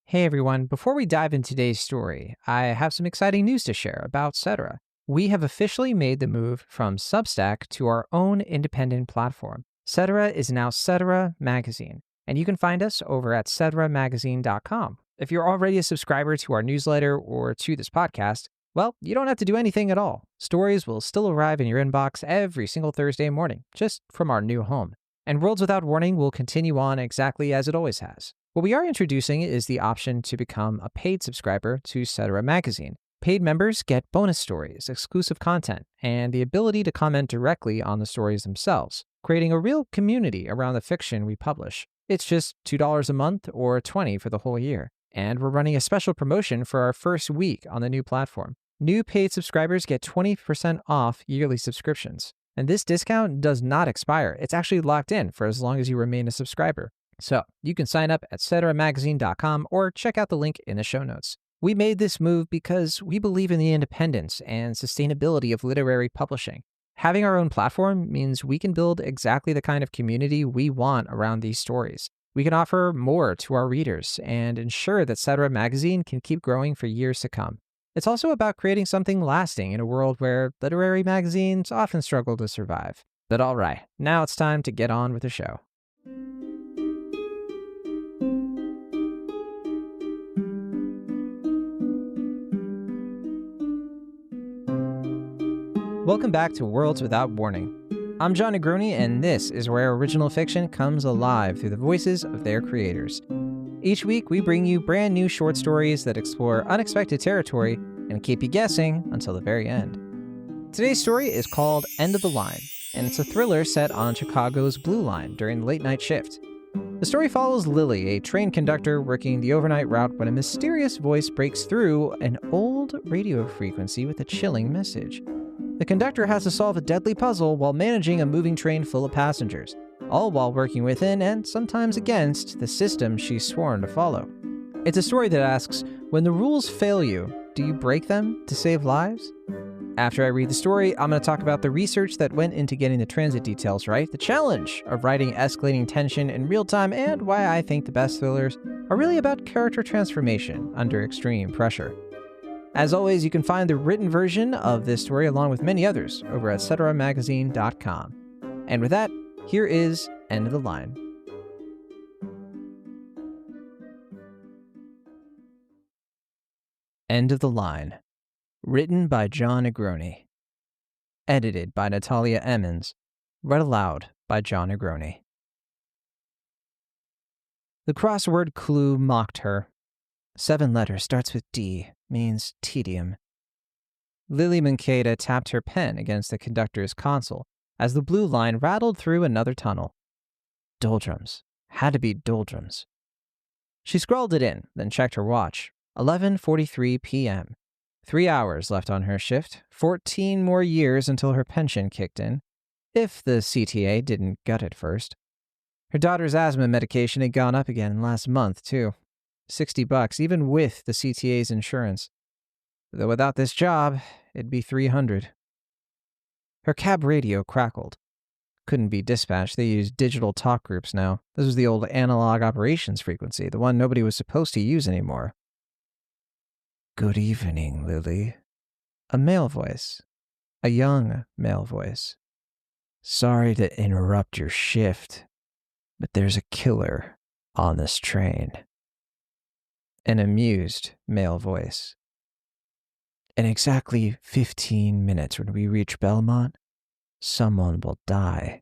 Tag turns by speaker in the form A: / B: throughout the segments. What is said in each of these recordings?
A: Hey everyone, before we dive into today's story, I have some exciting news to share about Cetera. We have officially made the move from Substack to our own independent platform. Cetera is now Cetera Magazine, and you can find us over at ceteramagazine.com. If you're already a subscriber to our newsletter or to this podcast, well, you don't have to do anything at all. Stories will still arrive in your inbox every single Thursday morning, just from our new home. And Worlds Without Warning will continue on exactly as it always has. What we are introducing is the option to become a paid subscriber to Cetera Magazine. Paid members get bonus stories, exclusive content, and the ability to comment directly on the stories themselves, creating a real community around the fiction we publish. It's just $2 a month or $20 for the whole year. And we're running a special promotion for our first week on the new platform. New paid subscribers get 20% off yearly subscriptions. And this discount does not expire. It's actually locked in for as long as you remain a subscriber. So you can sign up at ceteramagazine.com or check out the link in the show notes. We made this move because we believe in the independence and sustainability of literary publishing. Having our own platform means we can build exactly the kind of community we want around these stories. We can offer more to our readers and ensure that Cetera Magazine can keep growing for years to come. It's also about creating something lasting in a world where literary magazines often struggle to survive. But all right, now it's time to get on with the show. Welcome back to Worlds Without Warning. I'm Jon Negroni, and this is where original fiction comes alive through the voices of their creators. Each week, we bring you brand new short stories that explore unexpected territory and keep you guessing until the very end. Today's story is called End of the Line, and it's a thriller set on Chicago's Blue Line during the late night shift. The story follows Lily, a train conductor working the overnight route when a mysterious voice breaks through an old radio frequency with a chilling message. The conductor has to solve a deadly puzzle while managing a moving train full of passengers, all while working within and sometimes against the system she's sworn to follow. It's a story that asks, when the rules fail you, do you break them to save lives? After I read the story, I'm going to talk about the research that went into getting the transit details right, the challenge of writing escalating tension in real time, and why I think the best thrillers are really about character transformation under extreme pressure. As always, you can find the written version of this story along with many others over at ceteramagazine.com. And with that, here is End of the Line. End of the Line. Written by Jon Negroni. Edited by Natalia Emmons. Read aloud by Jon Negroni. The crossword clue mocked her. 7 letters, starts with D, means tedium. Lily Mankato tapped her pen against the conductor's console as the blue line rattled through another tunnel. Doldrums. Had to be doldrums. She scrawled it in, then checked her watch. 11:43 p.m. 3 hours left on her shift, 14 more years until her pension kicked in, if the CTA didn't gut it first. Her daughter's asthma medication had gone up again last month, too. $60, even with the CTA's insurance. Though without this job, it'd be $300. Her cab radio crackled. Couldn't be dispatched, they use digital talk groups now. This was the old analog operations frequency, the one nobody was supposed to use anymore. Good evening, Lily. A male voice. A young male voice. Sorry to interrupt your shift, but there's a killer on this train. An amused male voice. In exactly 15 minutes when we reach Belmont, someone will die.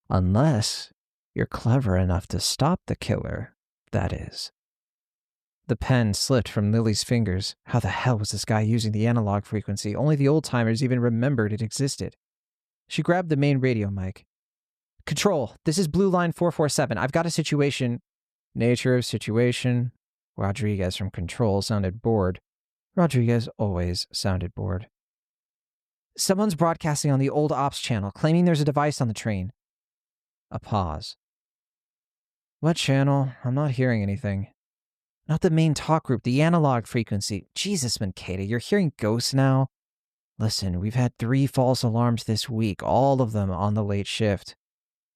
A: Unless you're clever enough to stop the killer, that is. The pen slipped from Lily's fingers. How the hell was this guy using the analog frequency? Only the old-timers even remembered it existed. She grabbed the main radio mic. Control, this is Blue Line 447. I've got a situation. Nature of situation. Rodriguez from Control sounded bored. Rodriguez always sounded bored. Someone's broadcasting on the old ops channel, claiming there's a device on the train. A pause. What channel? I'm not hearing anything. Not the main talk group, the analog frequency. Jesus, Mankato, you're hearing ghosts now? Listen, we've had 3 false alarms this week, all of them on the late shift.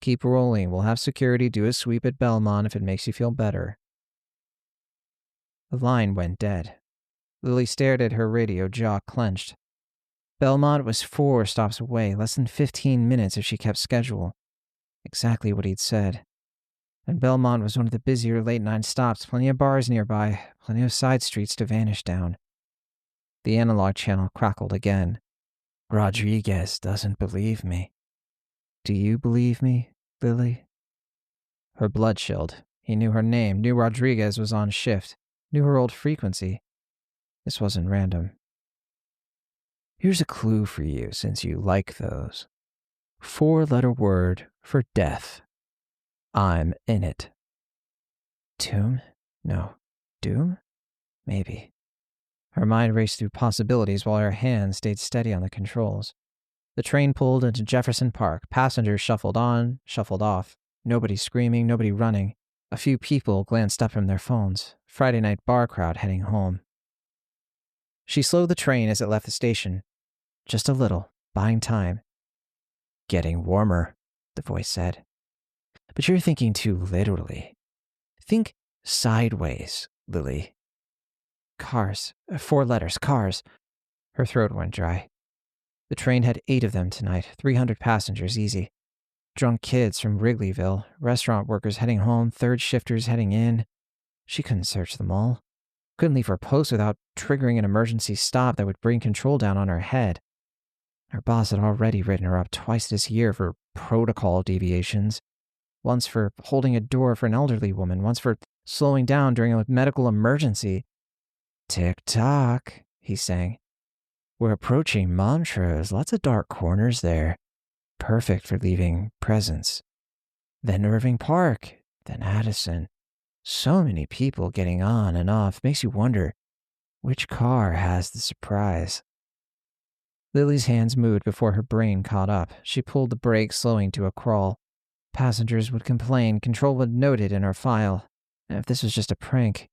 A: Keep rolling. We'll have security do a sweep at Belmont if it makes you feel better. The line went dead. Lily stared at her radio, jaw clenched. Belmont was 4 stops away, less than 15 minutes if she kept schedule. Exactly what he'd said. And Belmont was one of the busier late-night stops, plenty of bars nearby, plenty of side streets to vanish down. The analog channel crackled again. Rodriguez doesn't believe me. Do you believe me, Lily? Her blood chilled. He knew her name, knew Rodriguez was on shift, knew her old frequency. This wasn't random. Here's a clue for you, since you like those. 4-letter word for death. I'm in it. Tomb? No. Doom? Maybe. Her mind raced through possibilities while her hand stayed steady on the controls. The train pulled into Jefferson Park. Passengers shuffled on, shuffled off. Nobody screaming, nobody running. A few people glanced up from their phones. Friday night bar crowd heading home. She slowed the train as it left the station. Just a little, buying time. Getting warmer, the voice said. But you're thinking too literally. Think sideways, Lily. Cars. 4 letters, cars. Her throat went dry. The train had 8 of them tonight, 300 passengers easy. Drunk kids from Wrigleyville, restaurant workers heading home, third shifters heading in. She couldn't search them all. Couldn't leave her post without triggering an emergency stop that would bring control down on her head. Her boss had already written her up twice this year for protocol deviations. Once for holding a door for an elderly woman, once for slowing down during a medical emergency. Tick-tock, he sang. We're approaching Montrose, lots of dark corners there. Perfect for leaving presents. Then Irving Park, then Addison. So many people getting on and off, makes you wonder which car has the surprise. Lily's hands moved before her brain caught up. She pulled the brake, slowing to a crawl. Passengers would complain, control would note it in her file. And if this was just a prank,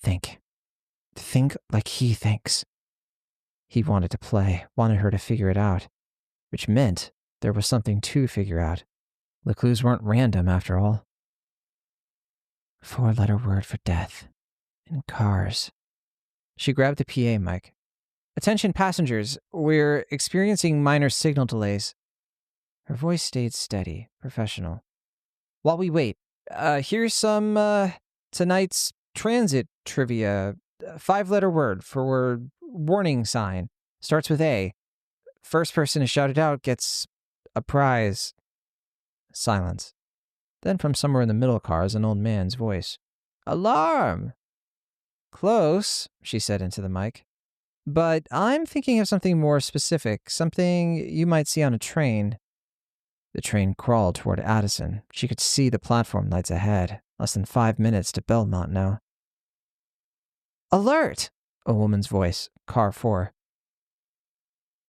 A: think. Think like he thinks. He wanted to play, wanted her to figure it out, which meant there was something to figure out. The clues weren't random, after all. 4-letter word for death. In cars. She grabbed the PA mic. Attention passengers, we're experiencing minor signal delays. Her voice stayed steady, professional. While we wait, here's some, tonight's transit trivia. 5-letter word for warning sign. Starts with A. First person to shout it out gets a prize. Silence. Then from somewhere in the middle cars, an old man's voice. Alarm! Close, she said into the mic. But I'm thinking of something more specific, something you might see on a train. The train crawled toward Addison. She could see the platform lights ahead. Less than 5 minutes to Belmont now. Alert! A woman's voice. Car 4.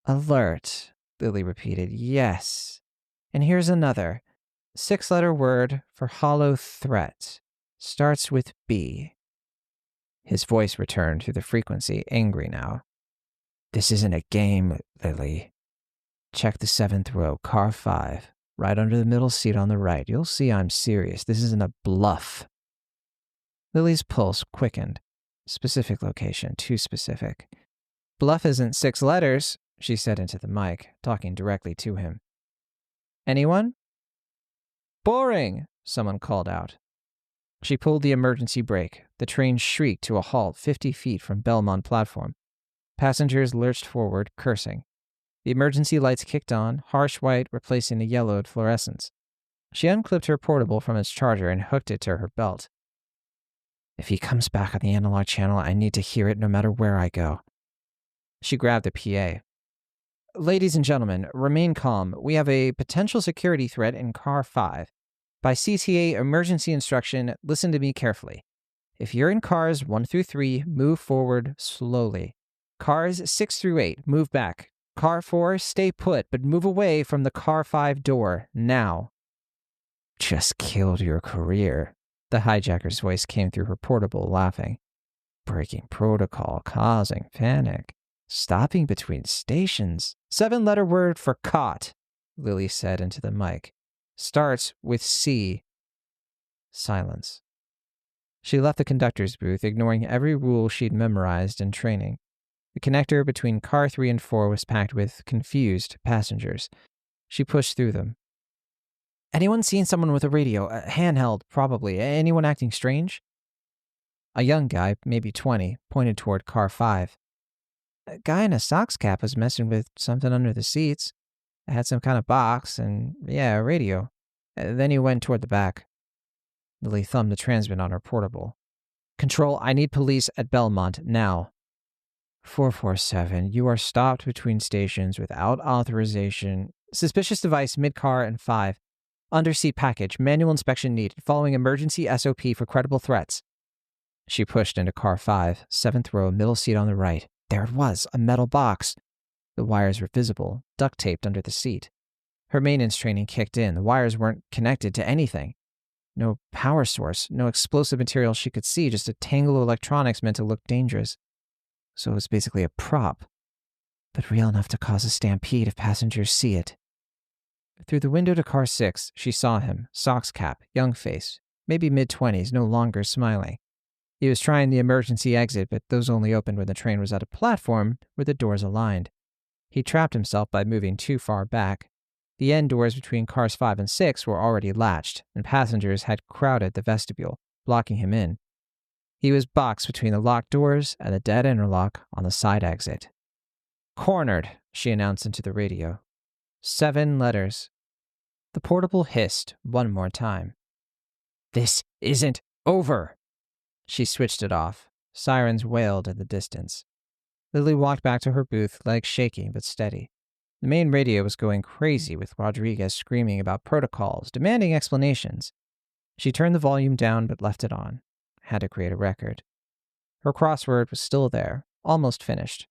A: Alert, Lily repeated. Yes. And here's another. 6-letter word for hollow threat. Starts with B. His voice returned through the frequency, angry now. This isn't a game, Lily. Check the 7th row, car 5, right under the middle seat on the right. You'll see I'm serious. This isn't a bluff. Lily's pulse quickened. Specific location, too specific. Bluff isn't 6 letters, she said into the mic, talking directly to him. Anyone? Boring, someone called out. She pulled the emergency brake. The train shrieked to a halt 50 feet from Belmont platform. Passengers lurched forward, cursing. The emergency lights kicked on, harsh white replacing the yellowed fluorescence. She unclipped her portable from its charger and hooked it to her belt. If he comes back on the analog channel, I need to hear it no matter where I go. She grabbed the PA. Ladies and gentlemen, remain calm. We have a potential security threat in car 5. By CTA emergency instruction, listen to me carefully. If you're in cars 1 through 3, move forward slowly. Cars 6 through 8, move back. Car 4, stay put, but move away from the car 5 door, now. Just killed your career. The hijacker's voice came through her portable, laughing. Breaking protocol, causing panic. Stopping between stations. 7-letter word for caught, Lily said into the mic. Starts with C. Silence. She left the conductor's booth, ignoring every rule she'd memorized in training. The connector between car 3 and 4 was packed with confused passengers. She pushed through them. Anyone seen someone with a radio? A handheld, probably. Anyone acting strange? A young guy, maybe 20, pointed toward car 5. A guy in a socks cap was messing with something under the seats. It had some kind of box and, yeah, a radio. Then he went toward the back. Lily thumbed the transmit on her portable. Control, I need police at Belmont, now. 447, you are stopped between stations without authorization. Suspicious device mid-car and 5. Underseat package, manual inspection needed, following emergency SOP for credible threats. She pushed into car 5, 7th row, middle seat on the right. There it was, a metal box. The wires were visible, duct-taped under the seat. Her maintenance training kicked in. The wires weren't connected to anything. No power source, no explosive material she could see, just a tangle of electronics meant to look dangerous. So it was basically a prop, but real enough to cause a stampede if passengers see it. Through the window to car 6, she saw him, socks cap, young face, maybe mid-20s, no longer smiling. He was trying the emergency exit, but those only opened when the train was at a platform where the doors aligned. He trapped himself by moving too far back. The end doors between cars 5 and 6 were already latched, and passengers had crowded the vestibule, blocking him in. He was boxed between the locked doors and the dead interlock on the side exit. Cornered, she announced into the radio. 7 letters. The portable hissed one more time. This isn't over. She switched it off. Sirens wailed in the distance. Lily walked back to her booth, legs shaking but steady. The main radio was going crazy with Rodriguez screaming about protocols, demanding explanations. She turned the volume down but left it on. Had to create a record. Her crossword was still there, almost finished.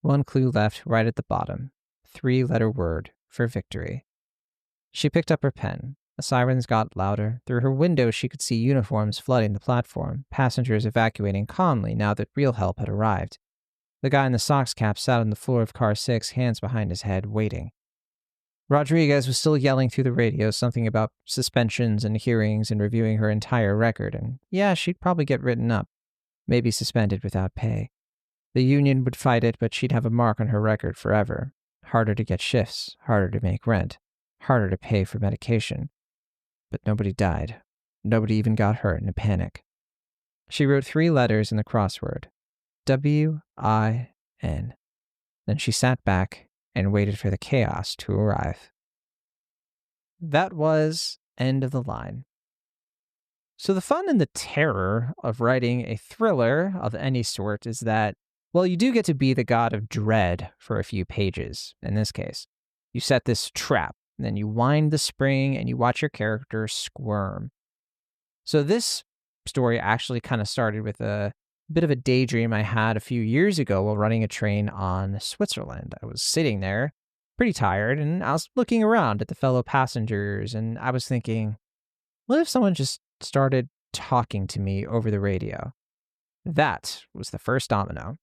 A: One clue left right at the bottom. 3-letter word for victory. She picked up her pen. The sirens got louder. Through her window, she could see uniforms flooding the platform, passengers evacuating calmly now that real help had arrived. The guy in the socks cap sat on the floor of car 6, hands behind his head, waiting. Rodriguez was still yelling through the radio something about suspensions and hearings and reviewing her entire record, and yeah, she'd probably get written up, maybe suspended without pay. The union would fight it, but she'd have a mark on her record forever. Harder to get shifts, harder to make rent, harder to pay for medication. But nobody died. Nobody even got hurt in a panic. She wrote 3 letters in the crossword. W-I-N. Then she sat back and waited for the chaos to arrive. That was end of the line. So the fun and the terror of writing a thriller of any sort is that, well, you do get to be the god of dread for a few pages, in this case. You set this trap, and then you wind the spring and you watch your character squirm. So this story actually kind of started with a bit of a daydream I had a few years ago while running a train on Switzerland. I was sitting there, pretty tired, and I was looking around at the fellow passengers, and I was thinking, what if someone just started talking to me over the radio? That was the first domino.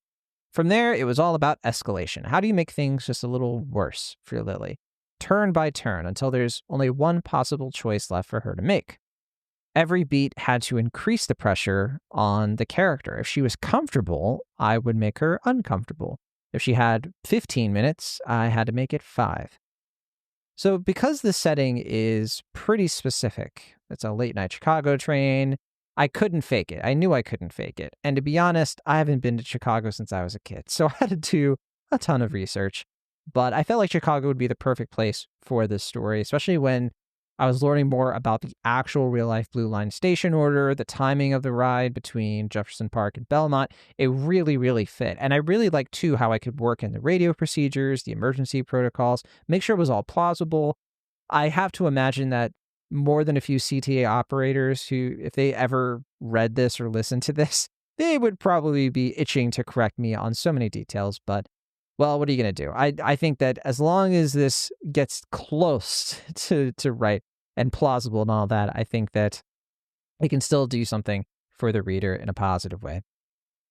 A: From there, it was all about escalation. How do you make things just a little worse for Lily? Turn by turn, until there's only one possible choice left for her to make. Every beat had to increase the pressure on the character. If she was comfortable, I would make her uncomfortable. If she had 15 minutes, I had to make it 5. So because the setting is pretty specific, it's a late-night Chicago train, I couldn't fake it. I knew I couldn't fake it. And to be honest, I haven't been to Chicago since I was a kid, so I had to do a ton of research. But I felt like Chicago would be the perfect place for this story, especially when I was learning more about the actual real-life Blue Line station order, the timing of the ride between Jefferson Park and Belmont. It really, really fit. And I really liked, too, how I could work in the radio procedures, the emergency protocols, make sure it was all plausible. I have to imagine that more than a few CTA operators who, if they ever read this or listened to this, they would probably be itching to correct me on so many details. But, well, what are you going to do? I think that as long as this gets close to right and plausible and all that, I think that it can still do something for the reader in a positive way.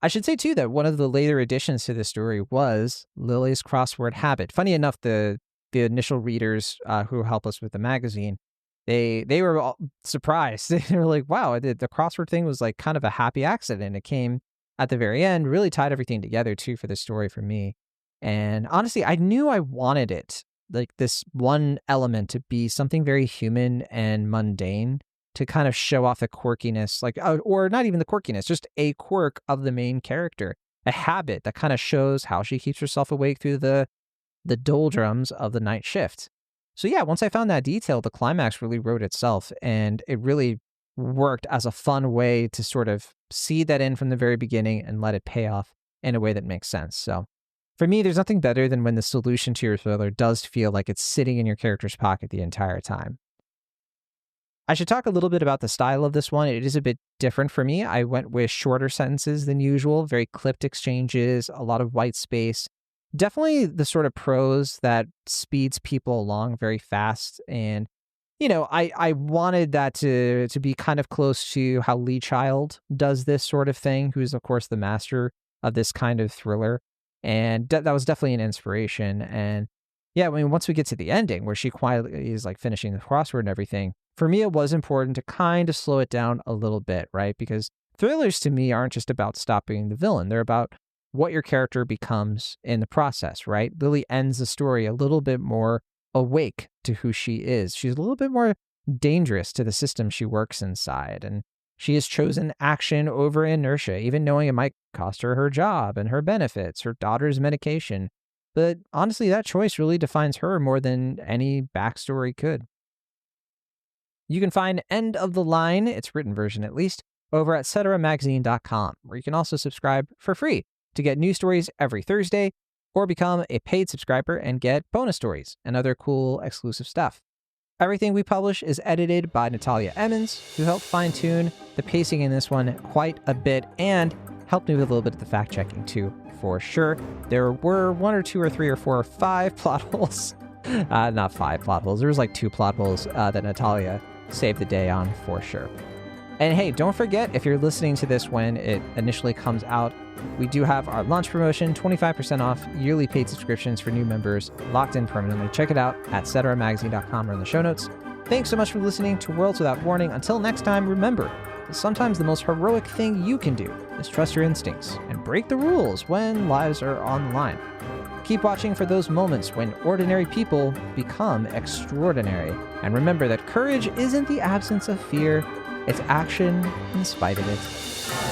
A: I should say, too, that one of the later additions to this story was Lily's crossword habit. Funny enough, the initial readers who help us with the magazine, They were all surprised. They were like, wow, the crossword thing was like kind of a happy accident. It came at the very end, really tied everything together too for the story for me. And honestly, I knew I wanted it, like this one element to be something very human and mundane to kind of show off the quirkiness, like, or not even the quirkiness, just a quirk of the main character, a habit that kind of shows how she keeps herself awake through the doldrums of the night shift. So yeah, once I found that detail, the climax really wrote itself, and it really worked as a fun way to sort of seed that in from the very beginning and let it pay off in a way that makes sense. So for me, there's nothing better than when the solution to your thriller does feel like it's sitting in your character's pocket the entire time. I should talk a little bit about the style of this one. It is a bit different for me. I went with shorter sentences than usual, very clipped exchanges, a lot of white space. Definitely the sort of prose that speeds people along very fast. And, I wanted that to be kind of close to how Lee Child does this sort of thing, who's, of course, the master of this kind of thriller. And that was definitely an inspiration. And yeah, I mean, once we get to the ending where she quietly is like finishing the crossword and everything, for me, it was important to kind of slow it down a little bit, right? Because thrillers to me aren't just about stopping the villain. They're about what your character becomes in the process, right? Lily ends the story a little bit more awake to who she is. She's a little bit more dangerous to the system she works inside. And she has chosen action over inertia, even knowing it might cost her her job and her benefits, her daughter's medication. But honestly, that choice really defines her more than any backstory could. You can find End of the Line, its written version at least, over at ceteramagazine.com, where you can also subscribe for free to get new stories every Thursday, or become a paid subscriber and get bonus stories and other cool exclusive stuff. Everything we publish is edited by Natalia Emmons, who helped fine-tune the pacing in this one quite a bit and helped me with a little bit of the fact-checking too, for sure. There were 1 or 2 or 3 or 4 or 5 plot holes. Not 5 plot holes. There was like 2 plot holes that Natalia saved the day on for sure. And hey, don't forget, if you're listening to this when it initially comes out, we do have our launch promotion, 25% off yearly paid subscriptions for new members, locked in permanently. Check it out at ceteramagazine.com or in the show notes. Thanks so much for listening to Worlds Without Warning. Until next time, remember, sometimes the most heroic thing you can do is trust your instincts and break the rules when lives are on the line. Keep watching for those moments when ordinary people become extraordinary. And remember that courage isn't the absence of fear, it's action in spite of it.